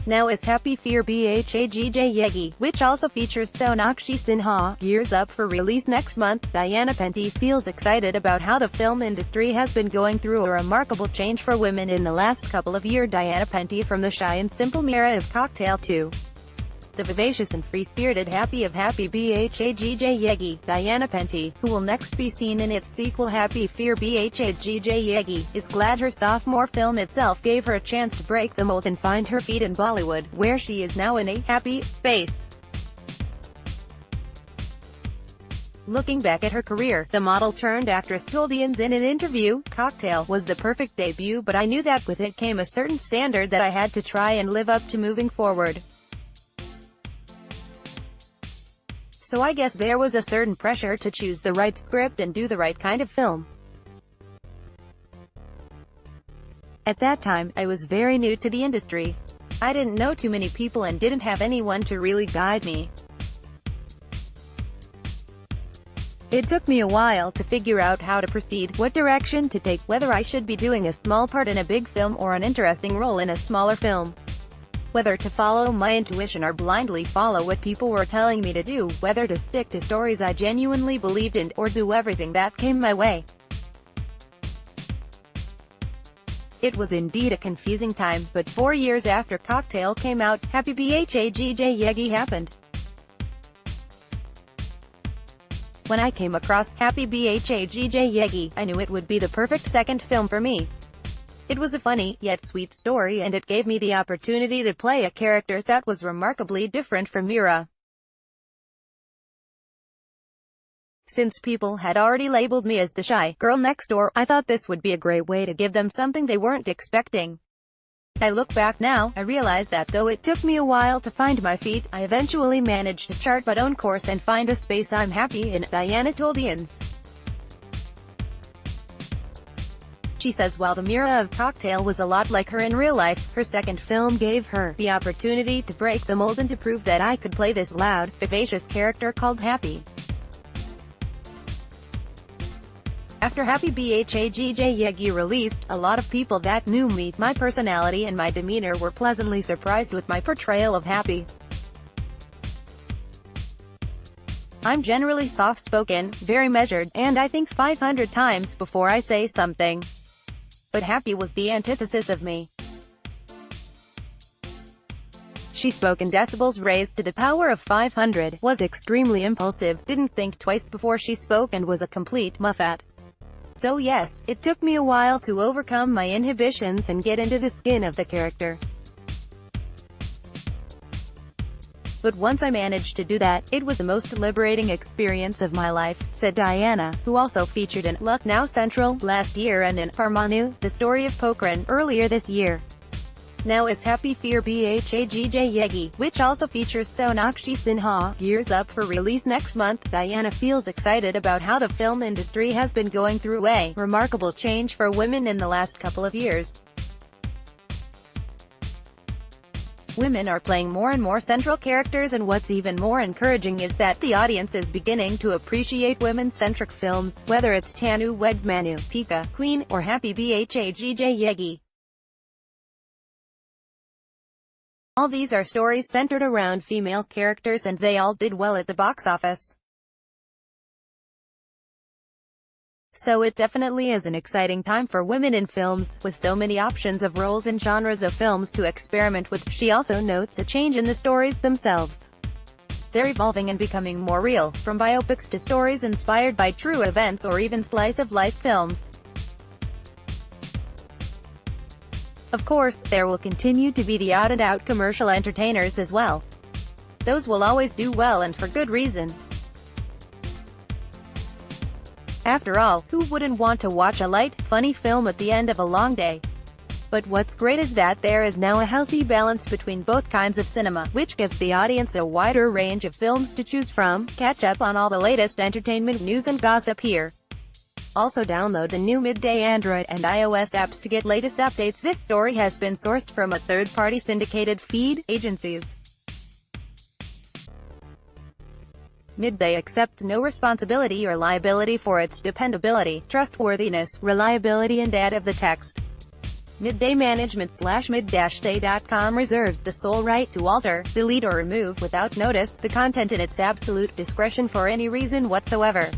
Now is Happy Fear Bhajj Yegi, which also features Sonakshi Sinha, gears up for release next month. Diana Penty feels excited about how the film industry has been going through a remarkable change for women in the last couple of years. Diana Penty, from the shy and simple Mira of Cocktail to the vivacious and free-spirited Happy of Happy Bhajj Yegi, Diana Penty, who will next be seen in its sequel Happy Fear Bhajj Yegi, is glad her sophomore film itself gave her a chance to break the mold and find her feet in Bollywood, where she is now in a happy space. Looking back at her career, the model-turned-actress told in an interview, "Cocktail was the perfect debut, but I knew that with it came a certain standard that I had to try and live up to moving forward. So I guess there was a certain pressure to choose the right script and do the right kind of film. At that time, I was very new to the industry. I didn't know too many people and didn't have anyone to really guide me. It took me a while to figure out how to proceed, what direction to take, whether I should be doing a small part in a big film or an interesting role in a smaller film. Whether to follow my intuition or blindly follow what people were telling me to do, whether to stick to stories I genuinely believed in, or do everything that came my way. It was indeed a confusing time, but 4 years after Cocktail came out, Happy Bhajj Yegi happened. When I came across Happy Bhajj Yegi, I knew it would be the perfect second film for me. It was a funny, yet sweet story, and it gave me the opportunity to play a character that was remarkably different from Mira. Since people had already labeled me as the shy girl next door, I thought this would be a great way to give them something they weren't expecting. I look back now, I realize that though it took me a while to find my feet, I eventually managed to chart my own course and find a space I'm happy in, Diana told Ians. She says while the Mira of Cocktail was a lot like her in real life, her second film gave her the opportunity to break the mold and to prove that I could play this loud, vivacious character called Happy. After Happy Bhajj Yegi released, a lot of people that knew me, my personality and my demeanor were pleasantly surprised with my portrayal of Happy. I'm generally soft-spoken, very measured, and I think 500 times before I say something. But Happy was the antithesis of me. She spoke in decibels raised to the power of 500, was extremely impulsive, didn't think twice before she spoke, and was a complete muffat. So yes, it took me a while to overcome my inhibitions and get into the skin of the character. But once I managed to do that, it was the most liberating experience of my life, said Diana, who also featured in Lucknow Central last year and in Parmanu, the story of Pokhran, earlier this year. Now is Happy Fear Bhajj Yegi, which also features Sonakshi Sinha, gears up for release next month. Diana feels excited about how the film industry has been going through a remarkable change for women in the last couple of years. Women are playing more and more central characters, and what's even more encouraging is that the audience is beginning to appreciate women-centric films, whether it's Tanu Weds Manu, Pika, Queen, or Happy Bhajj Yegi. All these are stories centered around female characters, and they all did well at the box office. So it definitely is an exciting time for women in films, with so many options of roles and genres of films to experiment with. She also notes a change in the stories themselves. They're evolving and becoming more real, from biopics to stories inspired by true events or even slice-of-life films. Of course, there will continue to be the out-and-out commercial entertainers as well. Those will always do well, and for good reason. After all, who wouldn't want to watch a light, funny film at the end of a long day? But what's great is that there is now a healthy balance between both kinds of cinema, which gives the audience a wider range of films to choose from. Catch up on all the latest entertainment news and gossip here. Also download the new Midday Android and iOS apps to get latest updates. This story has been sourced from a third-party syndicated feed agencies. Midday accepts no responsibility or liability for its dependability, trustworthiness, reliability and date of the text. Midday Management/mid-day.com reserves the sole right to alter, delete or remove, without notice, the content at its absolute discretion for any reason whatsoever.